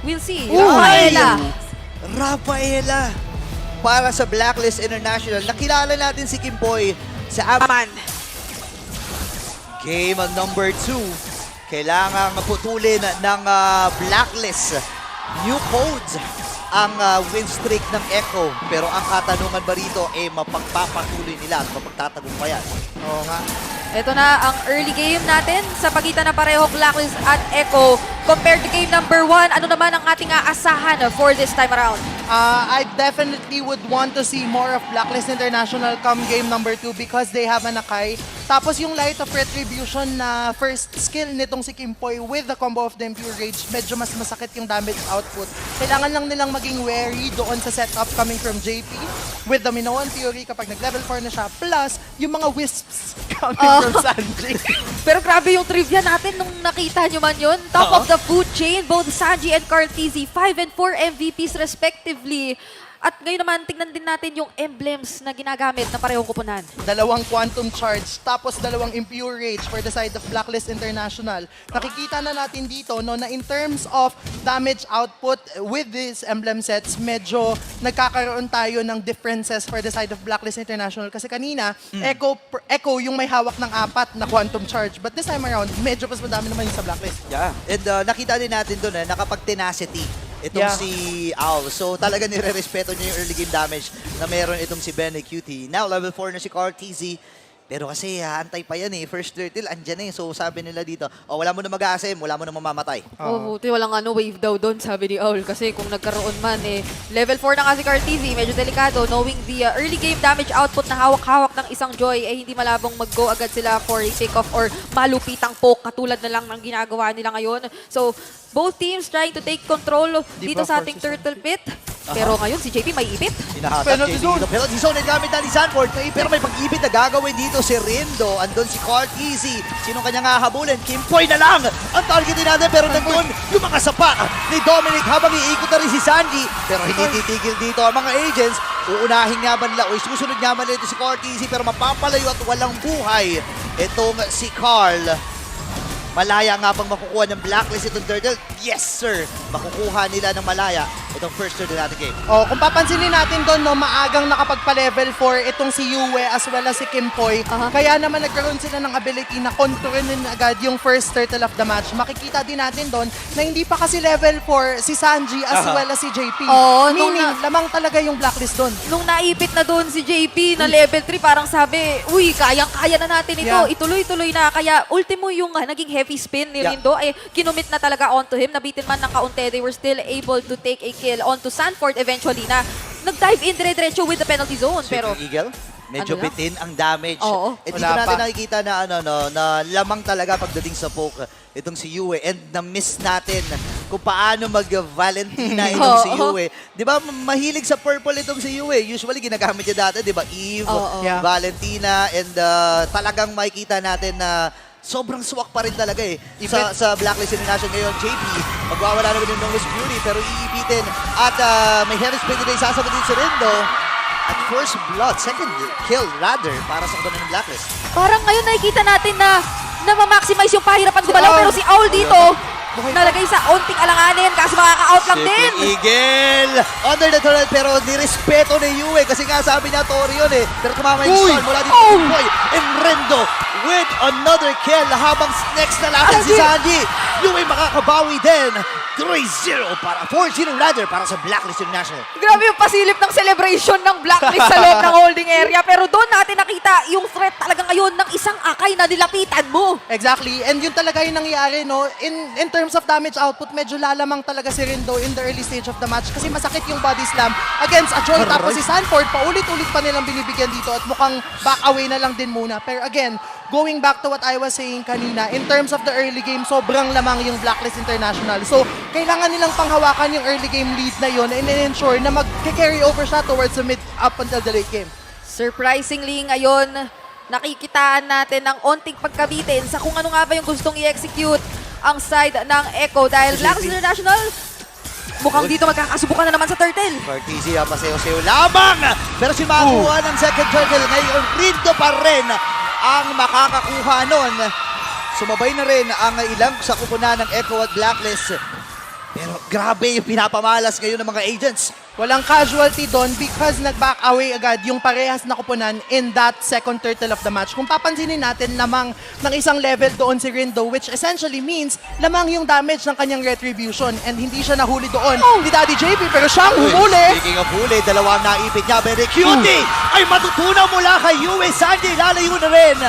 We'll see. Ay! Rafaela. Rafaela para sa Blacklist International. Nakilala natin si Kimpoy sa Aman. Game number 2. Kailangang putulin ng Blacklist. New codes ang win streak ng Echo. Pero ang katanungan ba rito mapagpapatuloy nila at mapagtatagumpayan? Oo nga. Ito na ang early game natin sa pagitan ng parehong Blacklist at Echo. Compared to game number 1, ano naman ang ating aasahan for this time around? I definitely would want to see more of Blacklist International come game number 2 because they have an Akai. Tapos yung Light of Retribution na first skill nitong si Kimpoy with the combo of the Impure Rage, medyo mas masakit yung damage output. Kailangan lang nilang maging wary doon sa setup coming from JP with the Minoan Fury kapag nag-level 4 na siya. Plus, yung mga wisps coming from Sanji. Pero grabe yung trivia natin nung nakita nyo man yun. Top of the food chain, both Sanji and Carteezy, 5 and 4 MVPs respectively. At ngayon naman, tingnan din natin yung emblems na ginagamit ng parehong kupunan. Dalawang Quantum Charge, tapos dalawang Impure Rage for the side of Blacklist International. Nakikita na natin dito no, na in terms of damage output with these emblem sets, medyo nagkakaroon tayo ng differences for the side of Blacklist International. Kasi kanina, Echo yung may hawak ng 4 na Quantum Charge. But this time around, medyo mas madami naman yung sa Blacklist. Yeah. And nakita din natin doon nakapag-tenacity itong si Owl. So talaga nire-respeto niya yung early game damage na meron itong si Benny QT. Now level 4 na si Carteezy. Pero kasi antay pa yan First turtle, andyan na So sabi nila dito, wala mo na mag-aasim, wala mo na mamamatay. Buti walang wave daw doon, sabi ni Owl. Kasi kung nagkaroon man level 4 na nga si Carteezy, medyo delikado. Knowing the early game damage output na hawak-hawak ng isang Joy, hindi malabong mag-go agad sila for a take-off or malupitang poke, katulad na lang ng ginagawa nila ngayon. So, both teams trying to take control dito sa ating turtle pit. Pero ngayon, si JP may ipit. Penalty zone. Penalty zone ay gamit na ni Sanford. Pero may pag-ibit na gagawin dito si Rindo. Andun si Carteezy. Sinong kanyang hahabulin? Kimpoy na lang ang targetin natin. Pero nandun yung mga sapa ni Dominic habang iikot na rin si Sanji. Pero hindi titigil dito ang mga agents. Uunahin nga ba nila o susunod nga ba nila ito si Carteezy. Pero mapapalayo at walang buhay itong si Carl. Malaya nga bang makukuha ng Blacklist itong turtle? Yes, sir! Makukuha nila ng malaya itong first turtle natin game. Kung papansinin natin doon, no, maagang nakapagpa-level 4 itong si Yue as well as si Kimpoy. Kaya naman nagkaroon sila ng ability na kontrolin agad yung first turtle of the match. Makikita din natin doon na hindi pa kasi level 4 si Sanji as well as si JP. Meaning, lamang talaga yung Blacklist doon. Nung naipit na doon si JP na level 3, parang sabi, uy, kayang-kaya na natin ito. Ituloy-tuloy na. Kaya ultimo yung naging heavy spin ni Rindo, kinumit na talaga onto him. Nabitin man ng kaunti, they were still able to take a kill onto Sanford eventually na nag-dive in dire-diretso with the penalty zone. Pero Eagle, medyo ano bitin ang damage. Oo. Dito natin nakikita na na lamang talaga pagdating sa poke itong si Yue. And na-miss natin kung paano mag-Valentina itong si Yue. Di ba mahilig sa purple itong si Yue? Usually ginagamit niya dati, di ba? Eve, Valentina, and talagang makikita natin na sobrang swak pa rin talaga sa Blacklist International ngayon. JP, magwawala naman yung Wiz Fury pero iipitin at may heavy spin din sasagutin si Rindo. At first blood, second kill rather para sa kabanan ng Blacklist. parang ngayon nakikita natin na ma-maximize yung pahirapan gumalaw. Pero si Owl dito, nalagay sa onting alanganin kasi makaka-out lang din. Eagle! Under the turret pero nirespeto ni Yue kasi nga sabi niya Tori yun Pero tumama yung stun mula dito si Boy. And Rindo with another kill habang next na natin si Sanji. Yue makakabawi din. 3-0 para 4-0 rather para sa Blacklist International. Grabe yung pasilip ng celebration ng Blacklist sa loob ng holding area. Pero doon natin nakita yung threat talaga ngayon ng isang Akai na nilapitan mo. Exactly. And yun talaga yung nangyari, no? In terms of damage output, medyo lalamang talaga si Rindo in the early stage of the match kasi masakit yung body slam against a Joy. Tapos si Sanford, paulit-ulit pa nilang binibigyan dito at mukhang back away na lang din muna. Pero again, going back to what I was saying kanina, in terms of the early game, sobrang lamang yung Blacklist International. So, kailangan nilang panghawakan yung early game lead na yun and ensure na mag-carry over siya towards the mid up until the late game. Surprisingly ngayon, nakikitaan natin ng onting pagkabitin sa kung ano nga ba yung gustong i-execute ang side ng Echo dahil Blacklist International mukhang dito magkakasubukan na naman sa turtle. Carteezy pasayo-sayo lamang pero si makakuha ng second turtle ngayon Rindo pa rin ang makakakuha nun. Sumabay na rin ang ilang sa kupunan ng Echo at Blacklist. Pero grabe yung pinapamalas ngayon ng mga agents. Walang casualty doon because nag-back away agad yung parehas na kupunan in that second turtle of the match. Kung papansinin natin, lamang ng isang level doon si Rindo, which essentially means lamang yung damage ng kanyang retribution and hindi siya nahuli doon ni Daddy JP, pero siyang humuli. Speaking of huli, dalawang naipit niya. Pero Cutie ay matutunan mula kay Yue Sanji. Lalayo na rin.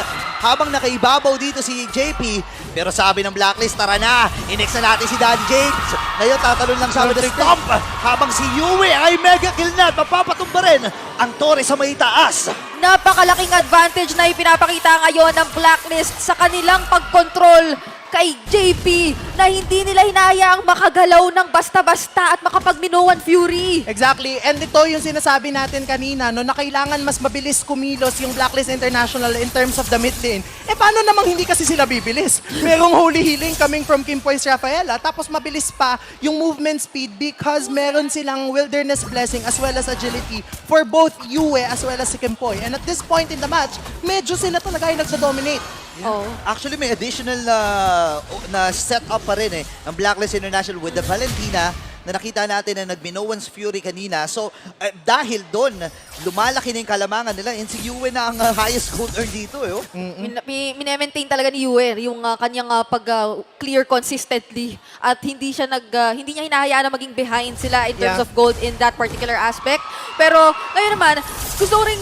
Habang nakaibabaw dito si JP. Pero sabi ng Blacklist, tara na. Inex na natin si Daddy James. Ngayon tatalon lang sa the stomp. Habang si Yue ay mega kill na. Mapapatumba rin ang Torre sa may taas. Napakalaking advantage na ipinapakita ngayon ng Blacklist sa kanilang pagkontrol kay JP na hindi nila hinahayaang makagalaw ng basta-basta at makapag-minuan Fury. Exactly. And ito yung sinasabi natin kanina, no, na kailangan mas mabilis kumilos yung Blacklist International in terms of the mid lane. Eh, paano namang hindi kasi sila bibilis? Merong holy healing coming from Kimpoy's Rafaela, tapos mabilis pa yung movement speed because meron silang Wilderness Blessing as well as agility for both Yue as well as si Kimpoy. And at this point in the match, medyo sila talaga yung nagsa-dominate. Oh. Actually, may additional na setup pa rin ng Blacklist International with the Valentina na nakita natin na nag-Minoan's Fury kanina. So, dahil doon, lumalaki na yung kalamangan nila. And si Yue na ang highest gold earn dito. Minemaintain talaga ni Yue yung kanyang pag-clear consistently at hindi niya hinahayaan na maging behind sila in terms of gold in that particular aspect. Pero ngayon naman, gusto ko rin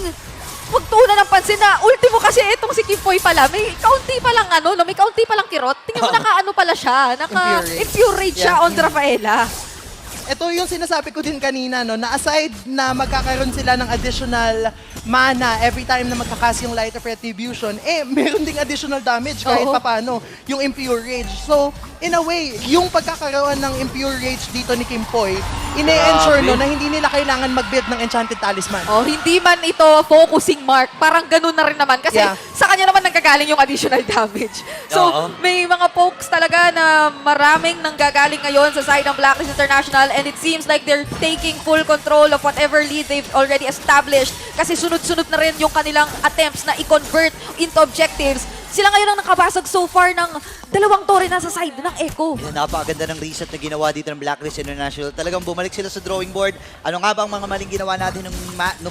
magtuunan ng pansin na ultimo kasi itong si Kimpoy pala, may kaunti pa lang may kaunti pa lang kirot. Tingnan mo naka-ano pala siya, naka-infuriate siya on Rafaela. Ito yung sinasabi ko din kanina, no, na aside na magkakaroon sila ng additional mana every time na magkakas yung Light of Retribution, meron ding additional damage kahit papano, yung Impure Rage. So, in a way, yung pagkakaroon ng Impure Rage dito ni Kimpoy, ine-ensure no, na hindi nila kailangan mag-build ng Enchanted Talisman. Hindi man ito focusing mark, parang ganun na rin naman. Kasi sa kanya naman nanggagaling yung additional damage. So, may mga pokes talaga na maraming nanggagaling ngayon sa side ng Blacklist International and it seems like they're taking full control of whatever lead they've already established kasi sunod-sunod na rin yung kanilang attempts na i-convert into objectives. Sila ngayon ang nakabasag so far ng 2 tore na sa side ng Echo. Napakaganda ng reset na ginawa dito ng Blacklist International. Talagang bumalik sila sa drawing board. Ano nga ba ang mga maling ginawa natin ng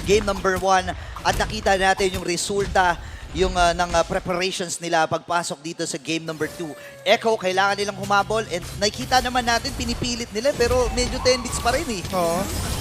game number 1 at nakita natin yung resulta ng preparations nila pagpasok dito sa game number 2. Echo, kailangan nilang humabol and nakikita naman natin pinipilit nila pero medyo 10 bits pa rin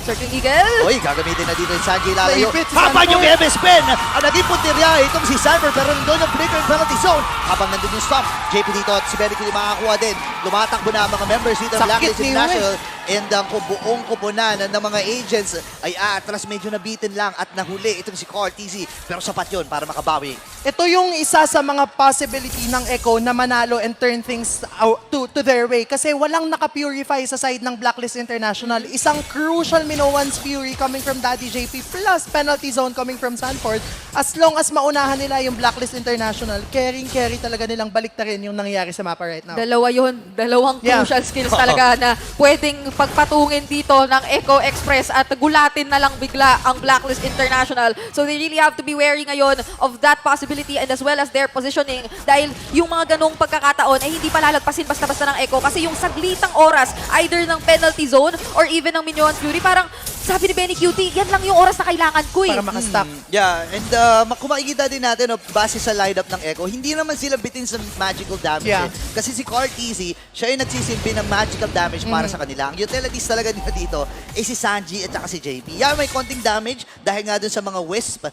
Circling Eagle. Oy, gagamitin na dito yung Sanji lalayo. Naipit si Habang Sanford. yung MS Pen, ang naging puntirya itong si Sanford pero nandun yung flicker penalty zone. Habang nandun yung stop, JP dito at si Benny Kili makakuha din. Lumatakbo na ang mga members dito ng Sakit Blacklist ni International. And ang buong kupunan ng mga agents ay atras medyo nabitin lang at nahuli itong si Core TZ. Pero sapat yun para makabawi. Ito yung isa sa mga possibility ng Echo na manalo and turn things out to their way. Kasi walang naka-purify sa side ng Blacklist International. Isang crucial Minoan's Fury coming from Daddy JP plus penalty zone coming from Sanford. As long as maunahan nila yung Blacklist International, carry talaga nilang balik na rin yung nangyayari sa mapa right now. Dalawang crucial skills talaga na pwedeng pagpatungin dito ng Echo Express at gulatin na lang bigla ang Blacklist International. So they really have to be wary ngayon of that possibility and as well as their positioning dahil yung mga ganong pagkakataon ay hindi pa lalagpasin basta-basta ng Echo kasi yung saglitang oras either ng penalty zone or even ng Minions Fury parang sabi ni Benny Cutie, yan lang yung oras na kailangan ko Para makastock. Yeah, and kung makikita din natin, base sa lineup ng Echo, hindi naman sila bitin sa magical damage. Kasi si Core TZ, siya yung nagsisilbi ng magical damage para sa kanila. Ang utilities talaga nila dito ay si Sanji at saka si JP. Yeah, may konting damage dahil nga dun sa mga wisp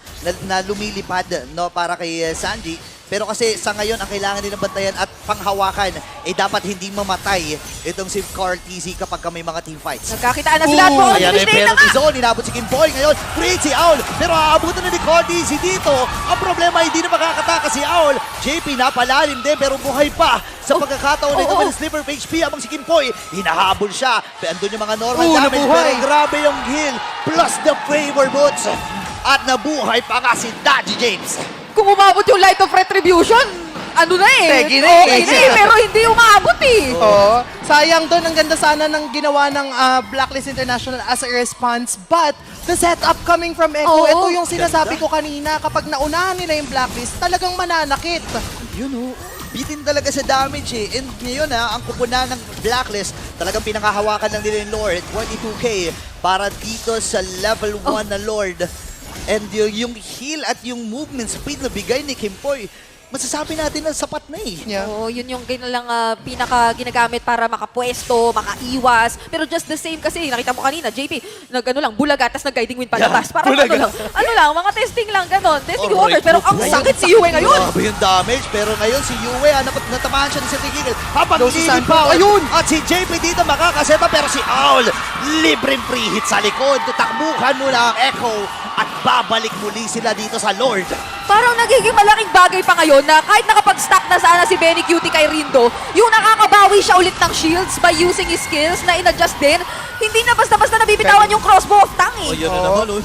na lumilipad para kay Sanji. Pero kasi sa ngayon, ang kailangan nilang bantayan at panghawakan ay dapat hindi mamatay itong si Core TZ kapag may mga team fights. Nagkakitaan na sila at po. Ayan yung penalty zone. Inabot si Kimpoy ngayon. Create si Owl. Pero aabutan na ni Core TZ dito. Ang problema, hindi na makakataka si Owl. JP napalalim din pero buhay pa sa pagkakataon nito ng Slipper of HP habang si Kimpoy. Hinahabol siya. Andun yung mga normal damage. Pero grabe yung heal. Plus the favor boots. At nabuhay pa nga si Daddy James. Kung umabot yung Light of Retribution, ano na Tegi na okay na pero hindi umabot Sayang doon, ang ganda sana ng ginawa ng Blacklist International as a response. But the setup coming from Echo, ito yung sinasabi ko kanina, kapag naunahan nila yung Blacklist, talagang mananakit. bitin talaga sa damage eh. And ngayon ang kupunan ng Blacklist, talagang pinakahawakan lang nila yung Lord, 22k para dito sa level 1 na Lord. And yung heal at yung movement speed na bigay ni Kimpoy, masasabi natin na sapat na eh. Yeah. Oo, yun yung lang pinaka ginagamit para makapwesto, makaiwas. Pero just the same kasi, nakita mo kanina, JP, bulaga, tapos nag-guiding wind palabas. Parang mga testing lang, ganon. Testing waters, pero ang sakit si Yue ngayon. Grabe yung damage, pero ngayon si Yue, natamaan siya ni Sir Tigil. Habang Si lilipad, Sanford, ayun! At si JP dito makakaseta, pero si Owl, libreng free hit sa likod. Takbukan muna ang Echo at babalik muli sila dito sa Lord. Parang nagiging malaking bagay pa ngayon na kahit nakapag-stack na sana si Benny Cutie kay Rindo, yung nakakabawi siya ulit ng shields by using his skills na in-adjust din, hindi na basta-basta nabibitawan yung crossbow of Tang eh. Yun na naman,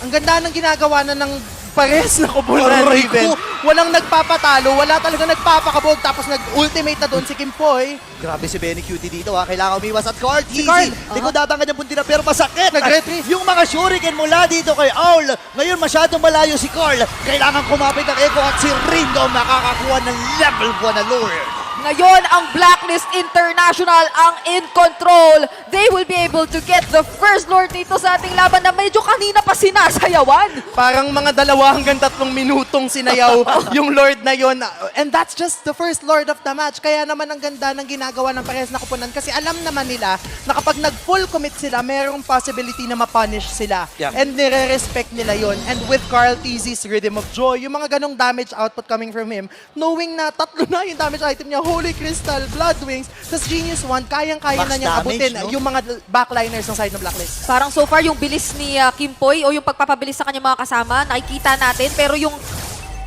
Ang ganda ng ginagawa na ng pares na kubulan Aray Raven. ko. Walang nagpapatalo, wala talaga nagpapakabog, tapos nag-ultimate na doon si Kimpoy. Grabe si Benny Cutie dito Kailangan umiwas at Carl. Si Easy. Carl. Hindi ko datangan yung punti na pero masakit. Nag-retrieve. Yung mga shuriken mula dito kay Owl. Ngayon masyadong malayo si Carl. Kailangan kumapit ang Echo at si Rindo makakakuha ng level 1 na Lord. Ngayon, ang Blacklist International ang in control. They will be able to get the first Lord dito sa ating laban na medyo kanina pa sinasayawan. Parang mga 2 hanggang 3 minutong sinayaw yung Lord na yon. And that's just the first Lord of the match. Kaya naman ang ganda ng ginagawa ng pares na kupunan kasi alam naman nila na kapag nag-full commit sila, mayroong possibility na ma-punish sila. Yeah. And nire-respect nila yon. And with Carl TZ's Rhythm of Joy, yung mga ganong damage output coming from him, knowing na 3 na yung damage item niya, Holy Crystal, Blood Wings, tas Genius Wand, kayang-kaya Max na niyang damage, abutin no? yung mga backliners ng side ng Blacklist. Parang so far yung bilis ni Kimpoy o yung pagpapabilis sa kanyang mga kasama, nakikita natin. Pero yung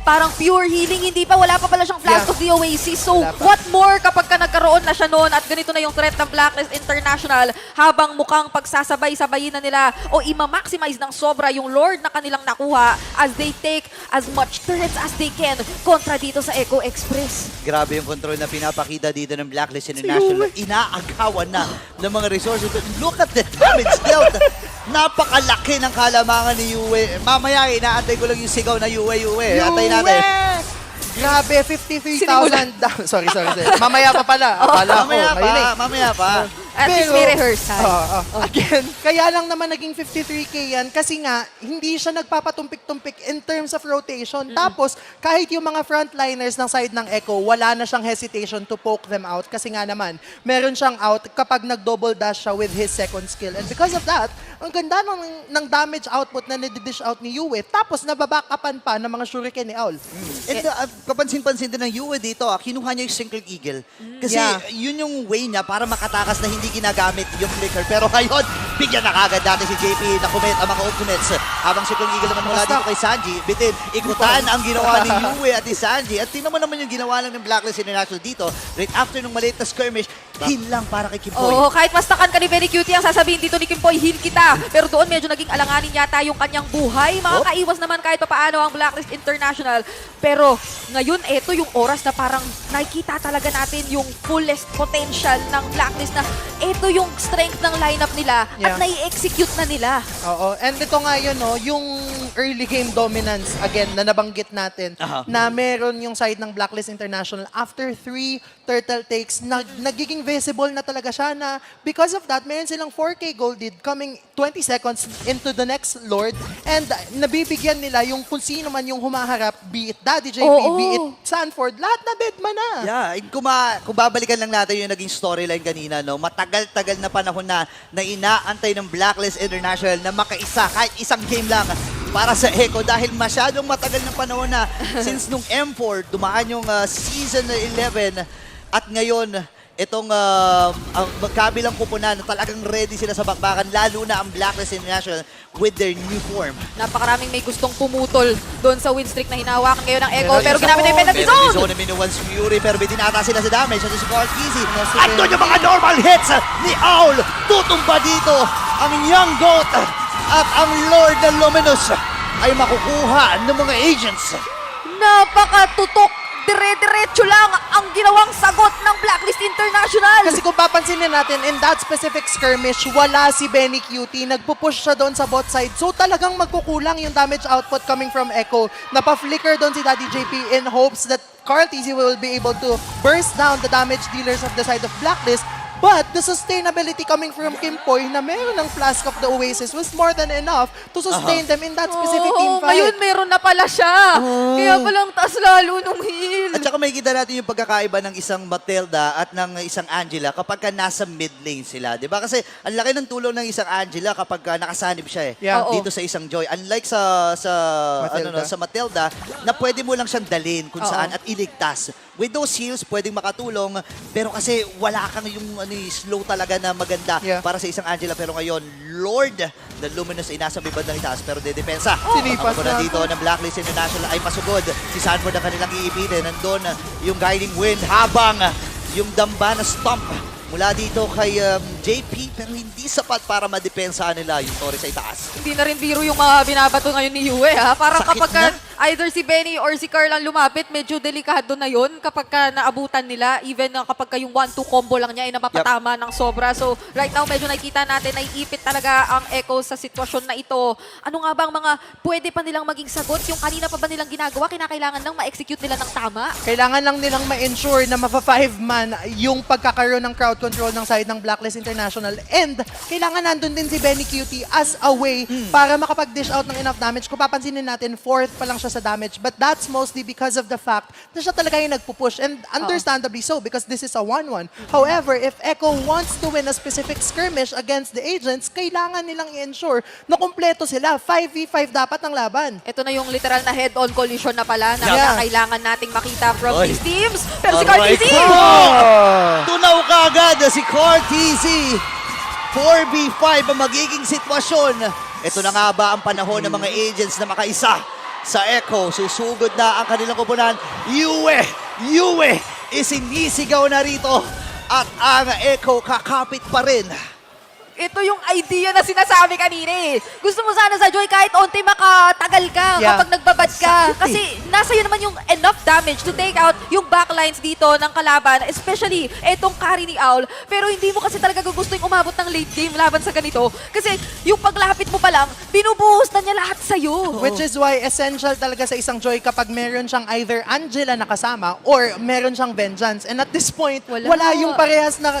parang pure healing, hindi pa. Wala pa pala siyang Flask Yeah. of the Oasis. So, Wala pa. what more kapag ka nagkaroon na siya noon at ganito na yung threat ng Blacklist International habang mukhang pagsasabay-sabayin na nila o ima-maximize ng sobra yung Lord na kanilang nakuha as they take as much turrets as they can kontra dito sa Echo Express. Grabe yung control na pinapakita dito ng Blacklist International. Inaagawan na ng mga resources. Look at the damage dealt. Napakalaki ng kalamangan ni Yue. Mamaya, inaantay ko lang yung sigaw na Yue. Antay natin. Grabe, 53,000. Sorry. Mamaya pa pala. Akala ko, ngayon eh. Mamaya pa. At least may rehearsal. Again, kaya lang naman naging 53k yan kasi nga, hindi siya nagpapatumpik-tumpik in terms of rotation. Tapos, kahit yung mga frontliners ng side ng Echo, wala na siyang hesitation to poke them out kasi nga naman, meron siyang out kapag nag-double dash siya with his second skill. And because of that, ang ganda ng damage output na nadidish out ni Yue. Tapos, nababackupan pa ng mga shuriken ni Owl. And kapansin-pansin din ng Yue dito, kinuha niya yung single eagle. Kasi Yeah. yun yung way niya para makatakas na hindi ginagamit yung flicker. Pero ngayon, bigyan na kagad natin si JP na commit ang mga ultimates. Habang single eagle naman mula dito kay Sanji, bitin, ikutan ang ginawa ni Yue at ni Sanji. At tingnan mo naman yung ginawa lang ng Blacklist International dito. Right after nung maliit na skirmish, heal lang para kay Kimpoy. Oo, kahit mastakan ka ni Benny Cutie, ang sasabihin dito ni Kimpoy, heal kita. Pero doon medyo naging alanganin yata yung kanyang buhay. Makakaiwas naman kahit papaano ang Blacklist International. Pero ngayon, eto yung oras na parang nakikita talaga natin yung fullest potential ng Blacklist na eto yung strength ng lineup nila at Yeah. nai-execute na nila. Oo, and ito nga yun, no, yung early game dominance, again, na nabanggit natin, na meron yung side ng Blacklist International. After 3 turtle takes, nagiging visible na talaga siya na because of that, meron silang 4K gold lead coming 20 seconds into the next Lord and nabibigyan nila yung kung sino man yung humaharap, be it Daddy JP, Oo. be it Sanford, lahat na dead man na. Yeah, kung babalikan lang natin yung naging storyline kanina, no, matagal-tagal na panahon na inaantay ng Blacklist International na makaisa kahit isang game lang para sa Echo dahil masyadong matagal na panahon na since nung M4 dumaan yung season 11 at ngayon itong ang magkabilang kupunan na talagang ready sila sa bakbakan lalo na ang Blacklist International with their new form. Napakaraming may gustong pumutol doon sa win streak na hinawakan ngayon ng Echo. Pero Pero ginamit na yung penalty Penalty zone! zone na minuwans Fury pero bitinata sila sa damage at si Carl Easy. si At doon yung mga normal hits ni Owl. Tutumba dito ang Young Goat at ang Lord ng Luminous ay makukuha ng mga agents. Napakatutok! Dire-diretso lang ang ginawang sagot ng Blacklist International! Kasi kung papansinin natin, in that specific skirmish, wala si Benny Cutie. Nagpupush siya doon sa bot side. So talagang magkukulang yung damage output coming from Echo. Napaflicker doon si Daddy JP in hopes that Carl TZ will be able to burst down the damage dealers of the side of Blacklist. But the sustainability coming from Kimpoy na meron ng Flask of the Oasis was more than enough to sustain them in that specific team fight. Ngayon meron na pala siya. Kaya palang taas lalo nung heal. At saka may kita natin yung pagkakaiba ng isang Matilda at ng isang Angela kapag ka nasa mid lane sila. Di ba? Kasi ang laki ng tulong ng isang Angela kapag ka nakasanib siya Yeah. Oo. dito sa isang Joy. Unlike sa Matilda. sa Matilda na pwede mo lang siyang dalhin kung Oo. saan at iligtas. With those heals, pwedeng makatulong. Pero kasi wala kang yung slow talaga na maganda Yeah. para sa isang Angela. Pero ngayon, Lord, the Luminous ay nasa may bandang itaas pero dedepensa. Sinipas Ang na. dito ng Blacklist International ay pasugod. Si Sanford ang kanilang iipitin. Nandun yung Guiding Wind habang yung damba na stomp mula dito kay JP pero hindi sapat para madepensa nila yung Torres sa itaas. Hindi na rin biro yung mga binabato ngayon ni Yue, ha? Parang Sakit kapag na. either si Benny or si Carl ang lumapit, medyo delikado na yun kapag ka naabutan nila. Even kapag ka yung 1-2 combo lang niya ay napapatama ng sobra. So right now, medyo nakikita natin na iipit talaga ang Echo sa sitwasyon na ito. Ano nga ba ang mga pwede pa nilang maging sagot? Yung kanina pa ba nilang ginagawa, kinakailangan lang ma-execute nila ng tama? Kailangan lang nilang ma-ensure na mapa-5-man yung pagkakaroon ng crowd control ng side ng Blacklist International. And kailangan nandun din si Benny Cutie as a way para makapag-dish out ng enough damage. Kung papansinin natin, 4th pa lang siya sa damage. But that's mostly because of the fact na siya talaga yung nagpupush. And understandably so because this is a 1-1. However, if Echo wants to win a specific skirmish against the agents, kailangan nilang i-ensure na kumpleto sila. 5v5 dapat ang laban. Ito na yung literal na head-on collision na pala na Yeah. kailangan nating makita from Oy. these teams. Pero si Carl Alright. TZ! Tunaw ka agad si Cortez. 4v5 ang magiging sitwasyon. Ito na nga ba ang panahon ng mga agents na makaisa sa Echo? Susugod na ang kanilang kupunan. Yue isinisigaw na rito. At ang Echo kakapit pa rin. Ito yung idea na sinasabi kanina eh. Gusto mo sana sa Joy kahit onti makatagal ka Yeah. kapag nagbabad ka. Sakit Kasi nasa iyo naman yung enough damage to take out yung backlines dito ng kalaban. Especially etong carry ni Owl. Pero hindi mo kasi talaga gusto yung umabot ng late game laban sa ganito. Kasi yung paglapit mo pa lang, binubuhos na niya lahat sa'yo. Which is why essential talaga sa isang Joy kapag meron siyang either Angela na kasama or meron siyang Vengeance. And at this point, Wala. wala yung parehas na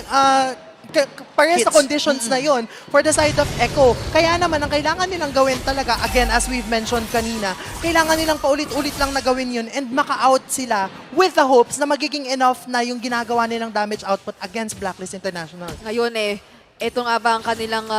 parehas Hits. na conditions na yon for the side of Echo. Kaya naman, ang kailangan nilang gawin talaga, again, as we've mentioned kanina, kailangan nilang paulit-ulit lang na gawin yun and maka-out sila with the hopes na magiging enough na yung ginagawa nilang damage output against Blacklist International. Ngayon ito nga ba ang kanilang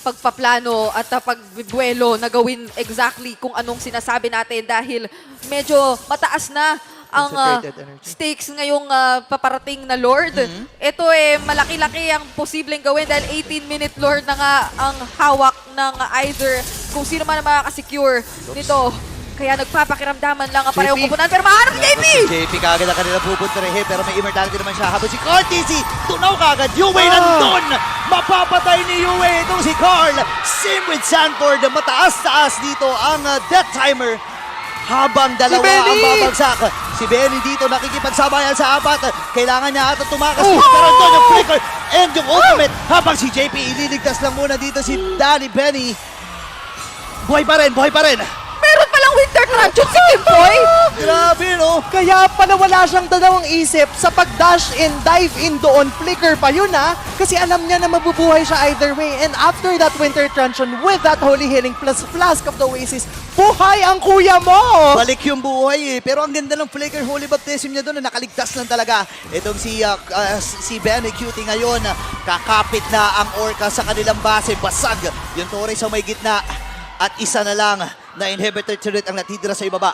pagpaplano at pagbuelo na gawin exactly kung anong sinasabi natin dahil medyo mataas na ang Concentrated energy. stakes ngayong paparating na Lord. Ito malaki-laki ang posibleng gawin dahil 18-minute Lord na nga ang hawak ng either kung sino man ang makakasecure nito. Kaya nagpapakiramdaman lang ang parehong JP. kupunan. Pero maharap ni JP! Si JP kagad ang kanila pupunta rin pero may immortality naman siya. Habang si Cortez, tunaw kagad. Yue nandun! Mapapatay ni Yue itong si Carl. Same with Sanford. Mataas-taas dito ang death timer. Habang dalawa Benny! ang babagsak. Si Benny dito nakikipagsabayan sa apat. Kailangan niya ata tumakas. Pero doon yung flicker and yung ultimate. Habang si JP ililigtas lang muna dito si Danny Benny. Buhay pa rin, buhay pa rin. Meron palang winter truncheon si Kimpoy! Grabe, no? Kaya pala wala siyang dalawang isip sa pag-dash in, dive in doon. Flicker pa yun kasi alam niya na mabubuhay siya either way. And after that Winter Truncheon with that Holy Healing plus Flask of the Oasis, buhay ang kuya mo! Balik yung buhay Pero ang ganda ng flicker holy baptism niya doon na nakaligtas lang talaga. Itong si Benny Cutie ngayon, kakapit na ang Orca sa kanilang base. Basag yung Torres sa may gitna. At isa na lang na inhibitor turret ang natitira sa ibaba.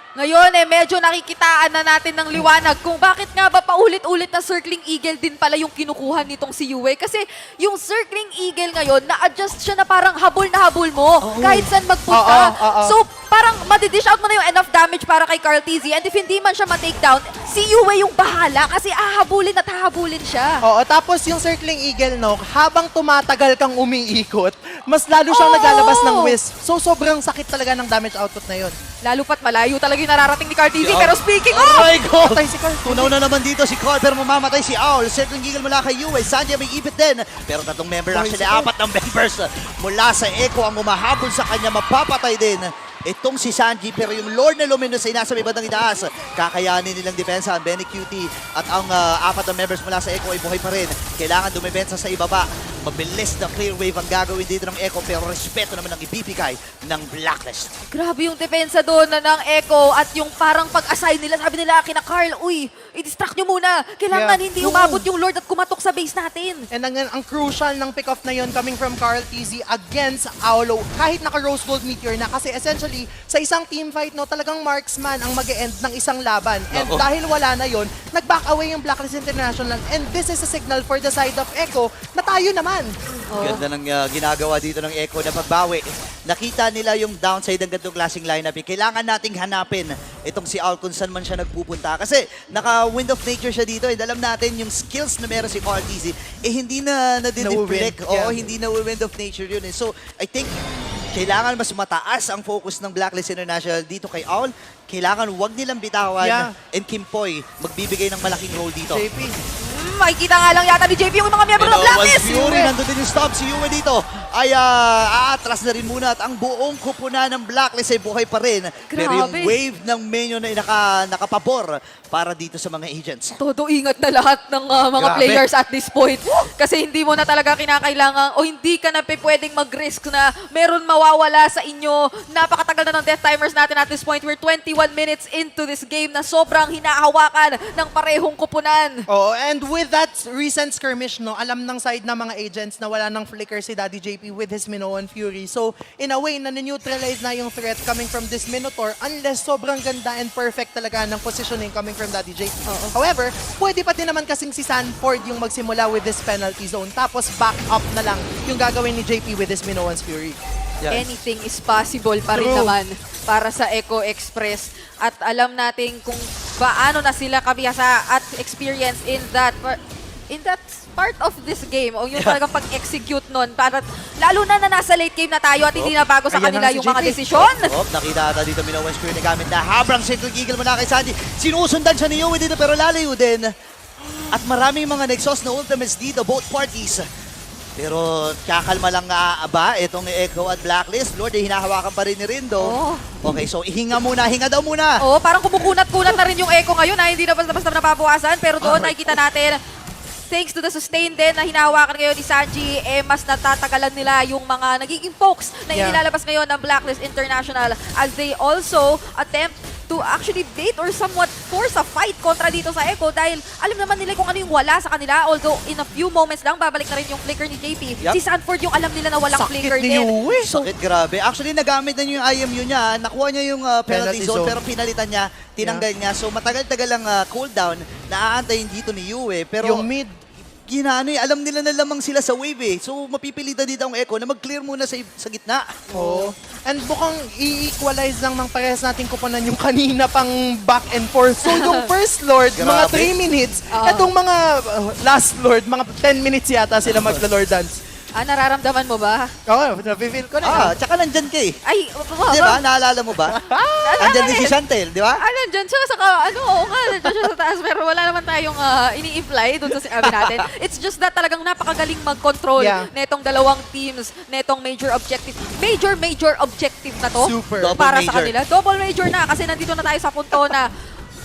Ngayon medyo nakikitaan na natin ng liwanag kung bakit nga ba paulit-ulit na Circling Eagle din pala yung kinukuha nitong si Yue. Kasi yung Circling Eagle ngayon, na-adjust siya na parang habol na habol mo kahit saan magpunta. So parang madidish out mo na yung enough damage para kay Carl TZ. And if hindi man siya ma-takedown, si Yue yung bahala kasi hahabulin at hahabulin siya. Oo, tapos yung Circling Eagle, no, habang tumatagal kang umiikot, mas lalo siyang Oo! naglalabas ng wisp. So sobrang sakit talaga ng damage output na yun. Lalo pat malayo talaga yung nararating ni Carl TZ. Yeah. Pero speaking of, Aray ko! Patay si Carl. Tunaw na naman dito si Carl pero mamamatay si Owl. Circling Eagle mula kay Yue. Sandia may ipit din. Pero tatlong member, actually apat ng members mula sa Echo ang umahabol sa kanya. Mapapatay din itong si Sanji, pero yung Lord na Luminous ay nasa may bandang itaas. Kakayanin nilang depensa ang Benny Cutie at ang apat na members mula sa Echo ay buhay pa rin. Kailangan dumibensa sa ibaba. Mabilis na clear wave ang gagawin dito ng Echo, pero respeto naman ang ibibigay ng Blacklist. Grabe yung depensa doon na ng Echo at yung parang pag-assign nila. Sabi nila kina Carl, uy, i-distract nyo muna. Kailangan Yeah. hindi umabot yung Lord at kumatok sa base natin. And ang crucial ng pick-off na yun coming from Carl TZ against Aulo, kahit naka-Rose Gold Meteor na, kasi essentially, sa isang team fight, no, talagang marksman ang mag-e-end ng isang laban. And Oo. dahil wala na yun, nag-back away yung Blacklist International, and this is a signal for the side of Echo na tayo naman. Ganda ng ginagawa dito ng Echo na pagbawi. Nakita nila yung downside ng ganitong klaseng lineup. Kailangan nating hanapin itong si Al kung saan man siya nagpupunta. Kasi naka-Wind of Nature siya dito. Alam natin yung skills na meron si Carl TZ, hindi na nadideplect. Na-win. Oo, Yeah. hindi na Wind of Nature yun. So, I think kailangan mas mataas ang focus ng Blacklist International dito kay Aul. Kailangan wag nilang bitawan. Yeah. And Kimpoy magbibigay ng malaking role dito. JP. Makikita nga lang yata ni JP yung mga miyembro ng Pero Blacklist. once Fury, nandun din yung stop. Si Yue dito ay aatras na rin muna at ang buong kupunan ng Blacklist ay buhay pa rin. Pero yung Grabe. wave ng minion ay nakapabor para dito sa mga agents. Todo ingat na lahat ng mga Grabe. players at this point. Kasi hindi mo na talaga kinakailangan o hindi ka na pwedeng mag-risk na meron mawawala sa inyo. Napakatagal na ng death timers natin at this point. We're 21 minutes into this game na sobrang hinahawakan ng parehong kupunan. Oh, and with that recent skirmish, no, alam ng side ng mga agents na wala ng flicker si Daddy JP with his Minoan Fury. So, in a way, na-neutralize na yung threat coming from this Minotaur unless sobrang ganda and perfect talaga ng positioning coming from Daddy JP. However, pwede pa din naman kasing si Sanford yung magsimula with this penalty zone, tapos back up na lang yung gagawin ni JP with his Minoan's Fury. Anything is possible pa rin True. naman para sa Echo Express. At alam natin kung paano na sila kabihasa at experience in that part of this game o yung talagang pag-execute nun. Para, lalo na nasa late game na tayo at hindi na bago sa Ayan kanila na si yung mga JP. desisyon. Nakita ata dito Minoan Spear na gamit na habrang single giggle muna kay Sanji. Sinusundan siya ni Yue dito pero lalayo din. At maraming mga nag-exhaust na ultimates dito, both parties. Pero kakalma lang nga ba itong Echo at Blacklist. Lord, hinahawakan pa rin ni Rindo. Oh. Okay, so hinga daw muna. Oo, parang kumukunat-kunat na rin yung Echo ngayon. Hindi na basta-basta napapawasan. Pero doon nakikita natin, thanks to the sustain din na hinahawakan ngayon ni Sanji, mas natatagalan nila yung mga nagiging pokes na Yeah. inilalabas ngayon ng Blacklist International as they also attempt to actually bait or somewhat force a fight kontra dito sa Echo dahil alam naman nila kung ano yung wala sa kanila. Although in a few moments lang, babalik na rin yung flicker ni JP. Yup. Si Sanford yung alam nila na walang flicker Sakit ni din. Yue. Sakit, grabe. Actually, nagamit na niya yung IMU niya. Nakuha niya yung penalty Penalty zone, zone. pero pinalitan niya, tinanggal niya. So, matagal-tagal ang cooldown na aantayin dito ni Yue. Pero, Yung mid. alam nila na lamang sila sa wave eh. So, mapipilitan dito ang Echo na mag-clear muna sa gitna. Oo. And bukang i-equalize lang ng parehas nating kupunan yung kanina pang back and forth. So yung first Lord, mga Grabe. 3 minutes. Itong mga last Lord, mga 10 minutes yata sila magla-Lord dance. Nararamdaman mo ba? Oo, napifeel ko na. Tsaka nandyan ka eh. Ay, Di ba? Naalala mo ba? Andyan din si Chantel, di ba? Nandyan siya saka, oo nga, nandyan siya sa taas, pero wala naman tayong ini-imply doon sa sinabi natin. It's just that talagang napakagaling mag-control Yeah. netong dalawang teams, netong major objective. Major objective na to Super. Double para major. sa kanila. Double major na kasi nandito na tayo sa punto na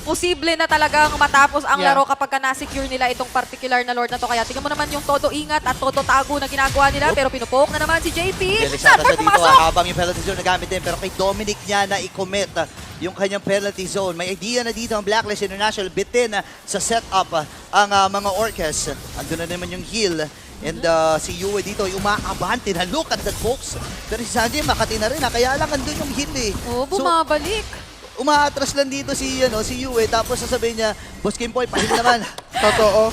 posible na talagang matapos ang Yeah. laro kapag na-secure nila itong particular na Lord na to. Kaya tingnan mo naman yung todo ingat at todo tago na ginagawa nila, pero pinupoke na naman si JP. Delisata Sanford siya dito pumasok! habang yung penalty zone nagamit din. Pero kay Dominic niya na i-commit yung kanyang penalty zone. May idea na dito ang Blacklist International. Bitin sa setup ang mga Orcas. Andun na naman yung heal. And si Yue dito ay umaabante na. Look at that, folks. Pero si Sanji makati na rin. Kaya lang andun yung heal eh. Oo, So, bumabalik. umaatras lang dito si Yue. Tapos sasabihin niya, Boss Kimpoy, pahin naman. Totoo.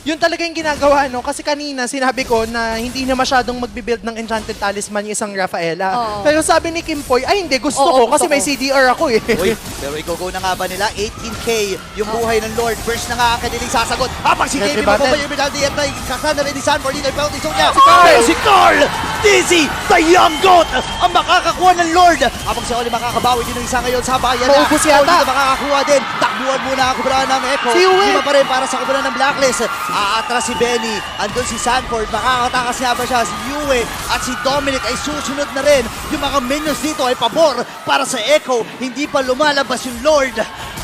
Yun talaga yung ginagawa, no? Kasi kanina, sinabi ko na hindi na masyadong magbibuild ng Enchanted Talisman yung isang Rafaela. Oo. Pero sabi ni Kimpoy, ay hindi, gusto Oo, ko kasi gusto may ko. CDR ako eh. Uy, pero i-go na nga ba nila? 18K yung buhay ng Lord. First na nga ang kanilang sasagot. Habang si Siyempre, JP mabubuhay battle. yung penalty at kasana rin ni Sanford dito yung penalty zone niya. Carl! Pero si Carl! TZ, the young goat, ang makakakuha ng Lord. Habang si Oli makakabawi din ng isa ngayon sa bayan na. Maubos yata. Oli na makakakuha din. Takbuhan muna ang kubra ng Echo. Si Uwe. Lima pa rin para sa kubra ng Blacklist. Aatras si Benny. Andun si Sanford. Makakatakas niya ba siya? Si Yue at si Dominic ay susunod na rin. Yung mga minions dito ay pabor para sa Echo. Hindi pa lumalabas yung Lord.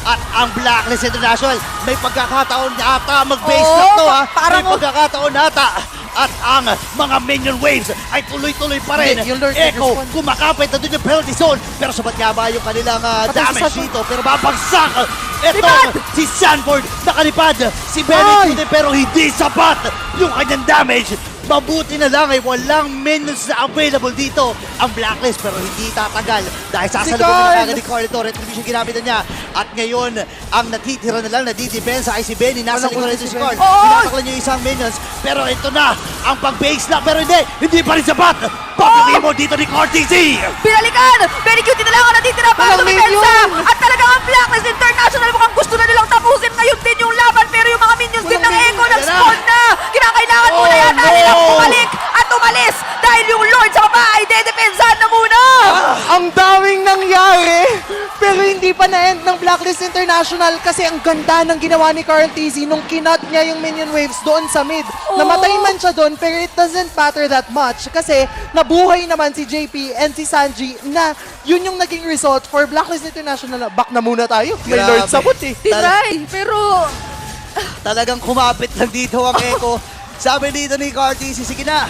At ang Blacklist International, may pagkakataon ata mag-base Oo, lang to ha. parang- May pagkakataon ata. At ang mga minion waves ay tuloy-tuloy pa rin. Yung Lord Echo, nag-respond. kumakapit na doon yung penalty zone. Pero sabat nga ba yung kanilang damage Sanford. dito? Pero babagsak. Ito, Lipad! si Sanford nakalipad. Si Ay! Bennett pero hindi sapat yung kanyang damage. Mabuti na lang ay walang minions na available dito ang Blacklist pero hindi tatagal dahil sasalubong Carl! na kagad ni Carl ito. Retribution ginamit na niya. At ngayon, ang natitira na lang na didepensa ay si Benny. Nasa Walang likuran ulti nito si si Carl. Benny. Oo! Tinataklan niyo yung isang minions. Pero ito na, ang pang-base lang. Pero hindi pa rin sapat. Pag-yung mo dito ni Cortez. Pinalikan! Very cute na lang ang natitira para Walang tumipensa! minion! At talagang ang Blacklist International mukhang gusto na nilang tapusin ngayon din yung laban pero yung mga minions din Walang ng Echo minion. nag-spawn na! Kinakailangan muna Oh, yata no! nilang bumalik at umalis dahil yung Lord sa baba ay dedepensahan na muna! Ang daming nangyari, pero hindi pa na-end ng Blacklist International kasi ang ganda ng ginawa ni Carl TZ nung kinat niya yung minion waves doon sa mid. Oo. Namatay man siya doon, pero it doesn't matter that much kasi nabuhay naman si JP and si Sanji na yun yung naging result for Blacklist International. Back na muna tayo. May Grabe. Lord Sabot eh. Tinry, pero Talagang kumapit lang dito ang Echo. Sabi dito ni Cortez, sige na.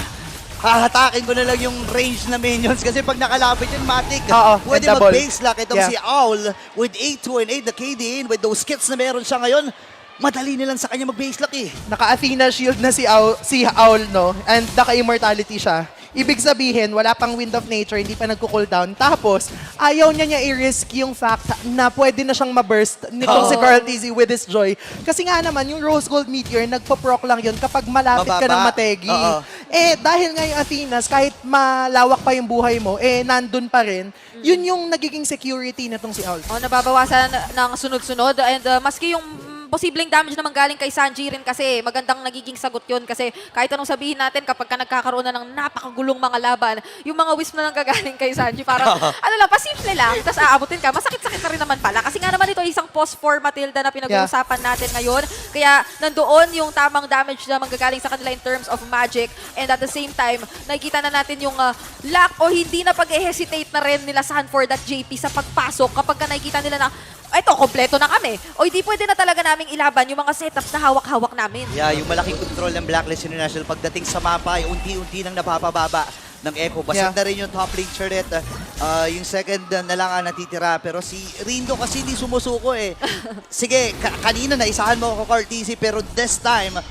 Hahatakin ko na lang yung range na minions kasi pag nakalapit yung Matic, Oo, pwede and double. mag-base lock itong Yeah. si Owl with 8-2 and 8 na KD in with those kits na meron siya ngayon. Madali na lang sa kanya mag-base lock eh. Naka-Athena shield na si Owl, no? And naka-immortality siya. Ibig sabihin, wala pang Wind of Nature, hindi pa nagko-cooldown. Tapos, ayaw niya i-risk yung fact na pwede na siyang ma-burst nitong si Oo. Carl TZ with his joy. Kasi nga naman, yung Rose Gold Meteor, nagpo-proc lang yun kapag malapit ka Mababa. ng Mategi. Oo. Eh, dahil nga yung Athenas, kahit malawak pa yung buhay mo, eh, nandun pa rin. Yun yung nagiging security nitong si Owl. nababawasan ng sunod-sunod and maski yung posibleng damage naman galing kay Sanji rin kasi magandang nagiging sagot yun kasi kahit anong sabihin natin kapag ka nagkakaroon na ng napakagulong mga laban, yung mga wisp na nanggagaling kay Sanji parang ano lang, pasimple lang, tapos aabutin ka, masakit-sakit na rin naman pala kasi nga naman ito isang post-4 Matilda na pinag-uusapan natin ngayon kaya nandoon yung tamang damage na manggagaling sa kanila in terms of magic and at the same time, nakikita na natin yung lack o hindi na pag-hesitate na rin nila Sanford at JP sa pagpasok kapag ka nakikita nila na eto, kompleto na kami. O hindi pwede na talaga naming ilaban yung mga setups na hawak-hawak namin. Yeah, yung malaking control ng Blacklist International pagdating sa mapa ay unti-unti nang napapababa ng Echo. Basag Yeah. na rin yung top lane turret. Yung second na lang ang natitira. Pero si Rindo kasi hindi sumusuko eh. Sige, kanina na isahan mo ako Carl TZ pero this time,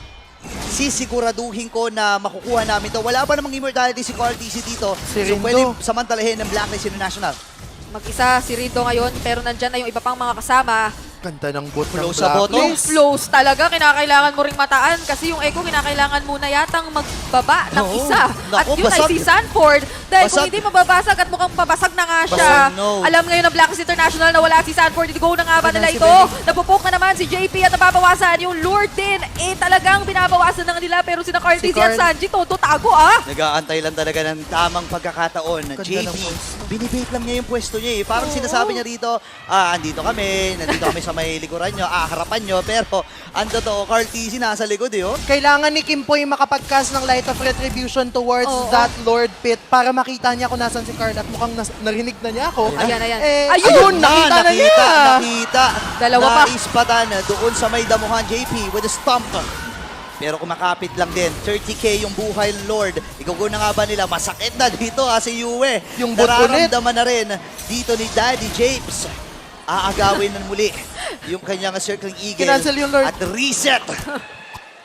sisiguraduhin ko na makukuha namin to. Wala pa namang immortality si Carl TZ dito. Si So Rindo. pwede samantalahin ng Blacklist International. Mag-isa si Rindo ngayon, pero nandyan na yung iba pang mga kasama. Ganda ng bot ng Flow sa bot. Yung Blacklist. flows talaga, kinakailangan mo ring mataan kasi yung Echo kinakailangan muna yatang magbaba ng Oo. isa. At Naku, yun ay basag. si Sanford. Dahil kung Basag. hindi mababasag at mukhang pabasag na nga siya. Basag, no. Alam ngayon ng Blacklist International na wala si Sanford. Go na nga ba Wala nila si ito? Benny. Napupok na naman si JP at nababawasan yung Lord din. Eh talagang binabawasan na nila pero sina Carl Si TZ at Carl. Sanji todo tago ah. Nag-aantay lang talaga ng tamang pagkakataon. Ganda JP, ng pwesto. binibait lang niya yung pwesto niya eh. Parang Oo. sinasabi niya rito, andito kami, nandito kami sa may likuran nyo, harapan nyo. Pero, ang totoo, Carl TZ nasa likod eh, oh. Kailangan ni Kimpoy makapag-cast ng Light of Retribution towards Oo. that Lord Pit para makita niya kung nasan si Carl at mukhang narinig na niya ako. Ayan, ayan. Eh, Ayun! ayun, nakita na niya. Nakita. Dalawa pa. Naispatan doon sa may damuhan, JP with a stomp. Pero kumakapit lang din. 30k yung buhay ng Lord. Igugo na nga ba nila? Masakit na dito si Yue. Yung bot ulit. Nararamdaman na rin dito ni Daddy James. Aagawin na muli yung kanyang circling eagle. Kinancel yung Lord. At reset.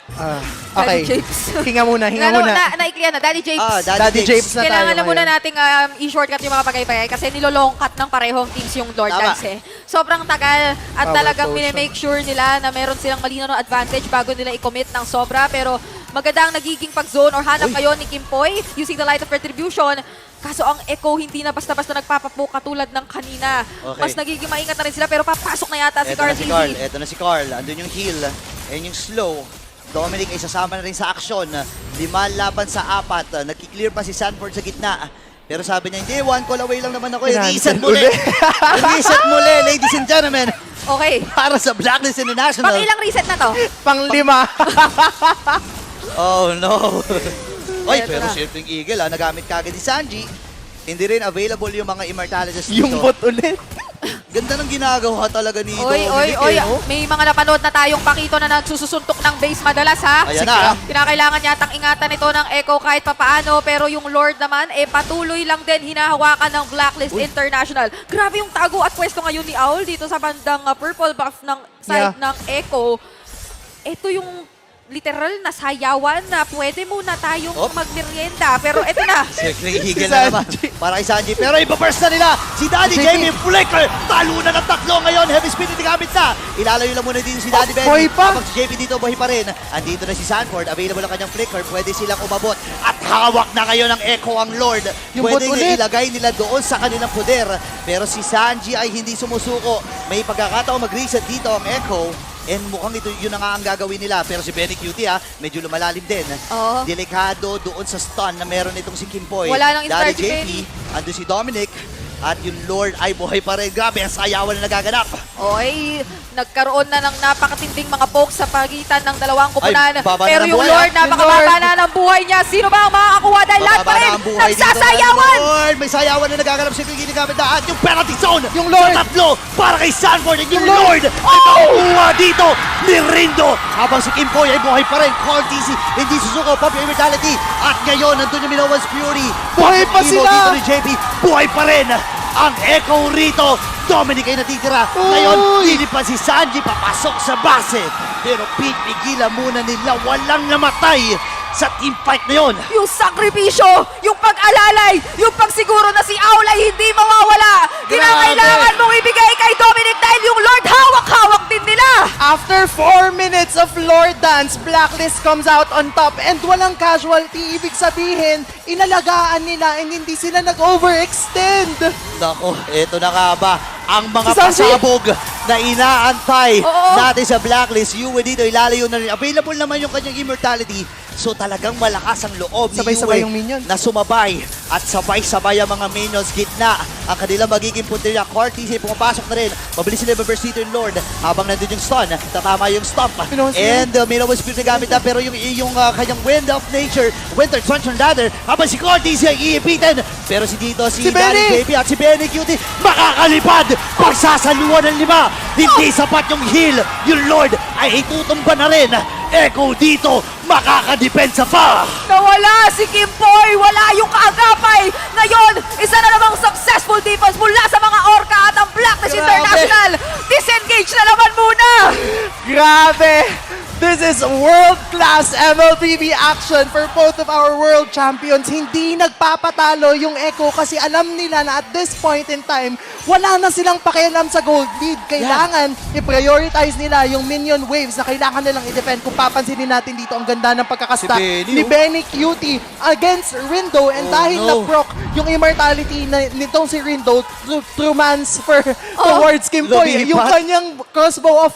Okay. Daddy Japes. Hinga muna, hinga Ano, muna. naiklian na, Daddy Japes. Daddy Japes na Kailangan tayo na muna ngayon. nating i-shortcut yung mga bagay-bagay kasi nilolong cut ng parehong teams yung Lord Tama. Dance eh. Sobrang tagal at Power talagang potion. mini-make sure nila na meron silang malinaw na advantage bago nila i-commit ng sobra. Pero maganda ang nagiging pag-zone or hanap Uy. kayo ni Kimpoy using the Light of Retribution. Kaso ang Echo hindi na basta-basta nagpapapo katulad ng kanina. Okay. Mas nagiging maingat na rin sila pero papasok na yata si Eto Carl na si Carl. TZ. Eto na si Carl. Andun yung heal. Ayan yung slow. Dominic ay sasama na rin sa aksyon. 5 laban sa 4. Nagki-clear pa si Sanford sa gitna. Pero sabi niya, hindi, 1 call away lang naman ako. Reset muli. Reset muli, ladies and gentlemen. Okay. Para sa Blacklist International. Pang ilang reset na to? Pang-5. Oh no. Oy, Eto pero na. siyempre yung Eagle, nagamit kagad ni Sanji. Hindi rin available yung mga Immortalities dito. Yung bot ulit. Ganda ng ginagawa talaga ni Oy, Dominic. oy, oy. no? May mga napanood na tayong pakito na nagsusuntok ng base madalas, ha? Ayan na. Kinakailangan yatang ingatan ito ng Echo kahit papaano, pero yung Lord naman, patuloy lang din hinahawakan ng Blacklist International. Grabe yung tago at pwesto ngayon ni Owl dito sa bandang purple buff ng side Yeah. ng Echo. Ito yung literal na sayawan na pwede muna tayong magmerienda. Pero ito na. Siyempre, Eagle Si na naman. Sanji. Para kay Sanji. Pero ipaburst na nila. Si Daddy JP. Jamie Flicker. Talunan ng 3 ngayon. Heavy speed na gamit na. Ilalayo lang muna din si Daddy Benny. buhay pa. Habang si JP dito, buhay pa rin. Andito na si Sanford. Available ang kanyang Flicker. Pwede silang umabot. At hawak na ngayon ng Echo ang Lord. Yung Pwede bot na ulit. ilagay nila doon sa kanilang poder. Pero si Sanji ay hindi sumusuko. May pagkakataon mag-reset dito ang Echo. And mukhang ito yun na nga ang gagawin nila. Pero si Benny Cutie medyo lumalalim din. Oo. Delikado doon sa stun na meron itong si Kimpoy. Wala nang Daddy inspired si Benny. ando si Dominic. At yung Lord ay buhay pa rin. Grabe, ang sayawan na nagaganap. Oy, nagkaroon na ng napakatinding mga pokes sa pagitan ng dalawang kupunan. Ay, baba na Pero ng yung buhay, Lord, ah. napakababa Yung Lord. na ng buhay niya. Sino ba ang makakakuha dahil lahat pa Bababa rin na ang buhay dito. nagsasayawan? Lord, may sayawan na nagaganap sa yung ginagamit na. At yung penalty zone. Yung Lord. Sa tatlo para kay Sanford. And yung Yung Lord ay makukuha dito ni Rindo. Habang si Kimpoy ay buhay pa rin. Call TC, hindi susuko. Pop yung immortality. At ngayon, nandun yung Minowan's Fury. Buhay pa Imo sila. Dito ni JP. Buhay pa rin. Ang Echo rito. Dominic ay natitira. Ngayon, Uy! lilipan si Sanji papasok sa base. Pero pipigilan muna nila. Walang namatay sa team fight na yun. Yung sakripisyo, yung pag-alalay, yung pagsiguro na si Owl ay hindi mawawala. Kinakailangan mong ibigay kay Dominic dahil yung Lord hawak-hawak din nila. After 4 minutes of Lord Dance, Blacklist comes out on top and walang casualty. Ibig sabihin, inalagaan nila and hindi sila nag-overextend. Nako, eto na nga ba ang mga Si Sanji? pasabog na inaantay Oo. natin sa Blacklist. Yue dito, ilalayo na rin. Available naman yung kanyang immortality. So talagang malakas ang loob ni Sabay-sabay Yue yung minion. na sumabay at sabay-sabay ang mga minions gitna. Ang kanilang magiging punteriya. Cortis ay pumapasok na rin. Mabilis sila i-burst dito yung Lord. Habang nandun yung stun, tatama yung stomp. Pinowas And Minowan's Spirit na gamit na. Pero yung kanyang Wind of Nature, Winter Sunshine Ladder, habang si Cortis ay iipitin. Pero si dito, si Si Benny! Daddy JP at si Benny Cutie makakalipad. Pagsasaluan ng 5. Hindi sapat yung heal. Yung Lord ay itutumba na rin. Echo dito, makakadepensa pa. Nawala si Kimpoy, wala yung kaagapay. Ngayon, isa na namang successful defense mula sa mga Orca at ang Blacklist Grabe. International. Disengage na naman muna. Grabe! This is world-class MLBB action for both of our world champions. Hindi nagpapatalo yung Echo kasi alam nila na at this point in time, wala na silang pakialam sa gold lead. Kailangan i-prioritize nila yung minion waves na kailangan nilang i-defend. Kung papansinin natin dito, ang ganda ng pagkakasta Si Benny, ni oh. Benny Cutie against Rindo. And Oh, dahil no. na-proc yung immortality na nitong si Rindo through transfer towards Kimpoy, yung Lumipat. kanyang crossbow of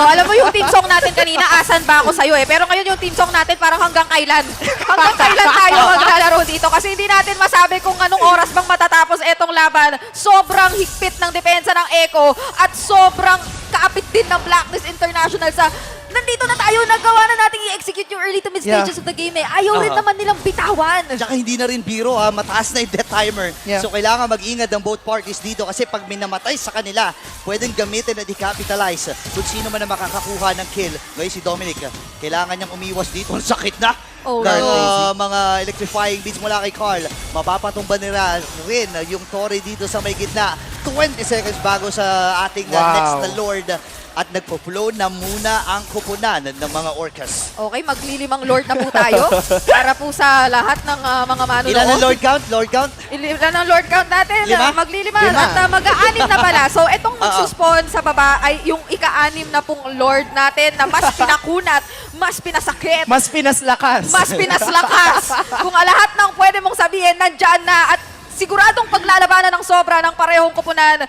Alam mo yung team song natin kanina, asan ba ako sa'yo eh. Pero ngayon yung team song natin parang hanggang kailan. Hanggang kailan tayo maglalaro dito. Kasi hindi natin masabi kung anong oras bang matatapos etong laban. Sobrang higpit ng depensa ng Echo at sobrang kaapit din ng Blacklist International sa nandito na tayo, nagawa na natin i-execute yung early to mid stages of the game eh. Ayaw rin naman nilang bitawan. Tsaka hindi na rin biro mataas na yung death timer. Yeah. So kailangan mag-ingat ng both parties dito kasi pag may namatay sa kanila, pwedeng gamitin na decapitalize kung sino man na makakakuha ng kill. Ngayon si Dominic, kailangan niyang umiwas dito. Ang sakit na! Oh, ng no. mga electrifying beats mula kay Carl. Mapapatumba nila rin yung Torre dito sa may gitna. 20 seconds bago sa ating next na Lord. At nagpo-flow na muna ang kupunan ng mga Orcas. Okay, maglilimang Lord na po tayo para po sa lahat ng mga manunood. Ilan ang Lord count? Lord count? Ilan ang Lord count natin? 5? Maglilima. 5. At mag-aanim na pala. So, itong magsuspawn sa baba ay yung ika-anim na pong Lord natin na mas pinakunat, mas pinasakit, mas pinaslakas. mas pinaslakas. Kung lahat ng pwede mong sabihin, nandyan na at siguradong paglalabanan ng sobra ng parehong kupunan.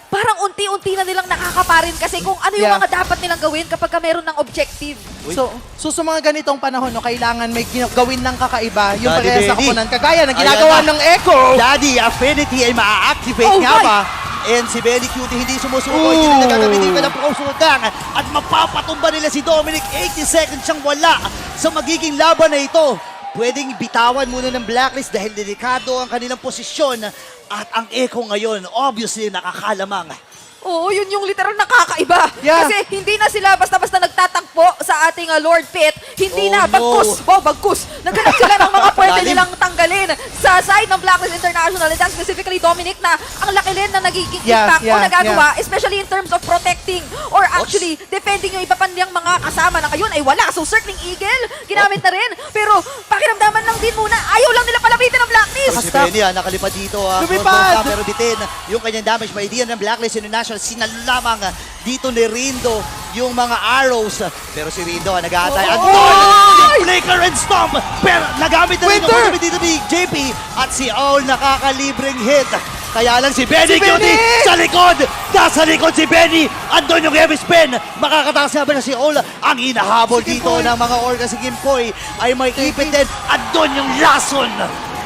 parang unti-unti na nilang nakakaparin kasi kung ano yung Yeah. mga dapat nilang gawin kapag ka meron ng objective. So sa mga ganitong panahon, no, kailangan may gawin ng kakaiba yung Daddy parehas sa Benny. koponan. Kagaya ng Ayan ginagawa na. ng Echo. Daddy, Affinity ay maa-activate Oh nga my! ba? And si Benny Cutie hindi sumusuko, Ooh. hindi nila gagamitin pa ng prosudang at mapapatumba nila si Dominic. 80 seconds siyang wala sa magiging laban na ito. Pwedeng bitawan muna ng Blacklist dahil delikado ang kanilang posisyon at ang Echo ngayon, obviously, nakakalamang. Oo, yun yung literal nakakaiba. Yeah. Kasi hindi na sila basta-basta nagtatagpo sa ating Lord Pit. Hindi Oh, na, no. bagkus. Wow, bagkus. Naghanap sila ng mga pwede Lalim. nilang tanggalin sa side ng Blacklist International. And that's specifically Dominic na ang laki rin na nagiging Yeah, impact o yeah, nagagawa, especially in terms of protecting or actually defending yung iba pa niyang mga kasama na ngayon ay wala. So Circling Eagle, ginamit na rin. Pero pakiramdaman lang din muna, ayaw lang nila palapitin ng Blacklist. Si Benny, nakalipad dito. Lumipad! Pero bitin yung kanyang damage. May idea ng Blacklist International. Sinalo lamang dito ni Rindo yung mga arrows. Pero si Rindo, nag-aatay. Oh! Andun! Flicker and Stomp! Pero nagamit na rin yung Winter! ultimate dito ni JP. At si Owl nakakalibreng hit. Kaya lang si Benny Si Cutie Benny! sa likod! Nasa likod si Benny! Andun yung heavy spin! Makakatakas nga ba na si Owl? Ang hinahabol Si dito Kimpoy. ng mga Orca si Kimpoy ay may ipit din. Andun yung lason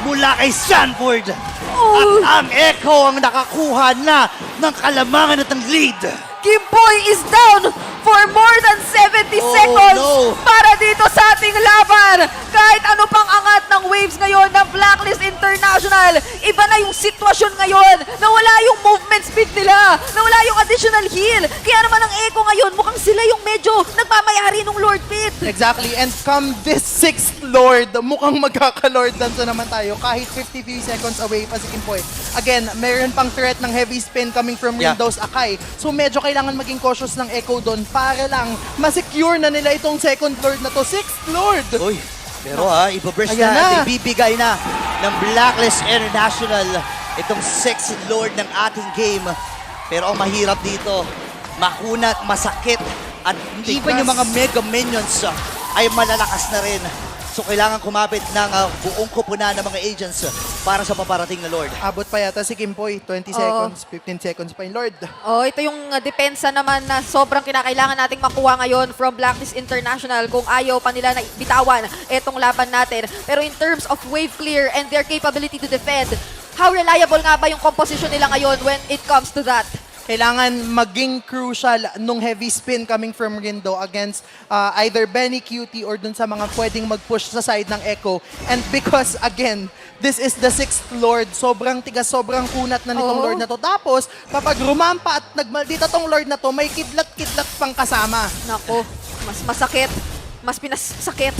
mula kay Sanford. At ang Echo ang nakakuha na ng kalamangan at ng lead. Kimboy is down for more than 70 Oh, seconds no. para dito sa ating laban. Kahit ano pang angat ng waves ngayon ng Blacklist International, iba na yung sitwasyon ngayon. Nawala yung movement speed nila. Nawala yung additional heal. Kaya naman ang Echo ngayon, mukhang sila yung medyo nagmamayari ng Lord Pit. Exactly. And come this 6th Lord, mukhang magkaka-Lord dance na naman tayo kahit 53 seconds away pa si Kimpoy. Again, meron pang threat ng heavy spin coming from Yeah. Rindo's Akai. So medyo kailangan maging cautious ng Echo doon para lang ma-secure na nila itong 2nd Lord na to. 6th Lord! Uy, pero ibaburst Ayan na at na. ibibigay na ng Blacklist International itong 6th Lord ng ating game. Pero ang mahirap dito, makunat, masakit, at even yung mga Mega Minions ay malalakas na rin. So kailangan kumapit ng buong kupunan ng mga agents para sa paparating na Lord. Abot pa yata si Kimpoy. 20 seconds, 15 seconds pa yung Lord. Oh, ito yung depensa naman na sobrang kinakailangan nating makuha ngayon from Blacklist International kung ayaw pa nila na bitawan itong laban natin. Pero in terms of wave clear and their capability to defend, how reliable nga ba yung composition nila ngayon when it comes to that? Kailangan maging crucial nung heavy spin coming from Rindo against either Benny Cutie or dun sa mga pwedeng mag-push sa side ng Echo. And because, again, this is the 6th Lord, sobrang tigas, sobrang kunat na nitong Oo. Lord na to. Tapos, kapag rumampa at nagmaldita tong Lord na to, may kidlat-kidlat pang kasama. Nako, mas masakit. Mas pinasakit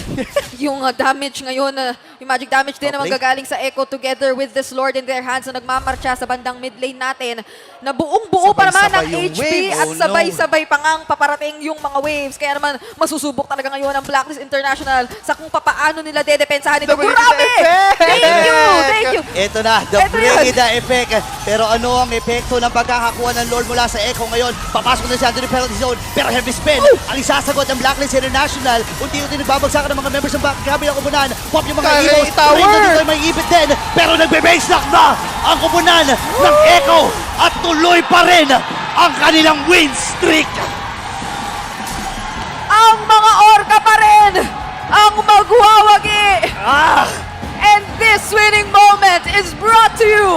yung damage ngayon. Yung magic damage din na Okay. manggagaling sa Echo together with this Lord in their hands na nagmamarcha sa bandang mid lane natin. Na buong-buo pa naman ang Sabay-sabay yung HP waves. at Oh, no. sabay-sabay pa ngang paparating yung mga waves. Kaya naman masusubok talaga ngayon ang Blacklist International sa kung papaano nila dedepensahan ito. The bring it Grabe! effect! Thank you! Thank you! Ito na, the Ito bring yun. it the effect. Pero ano ang epekto ng pagkakakuha ng Lord mula sa Echo ngayon? Papasok na siya into the penalty zone. Pero heavy spin, ang isasagot ng Blacklist International. Unti-unti nagbabagsakan ng mga members ng kabilang kupunan. Pop yung mga Kare heroes. Tower. Rindo dito ay may ibit din. Pero nagbe-base lock na ang kupunan ng Echo. At tuloy pa rin ang kanilang win streak. Ang mga orca pa rin ang magwawagi! Ah! And this winning moment is brought to you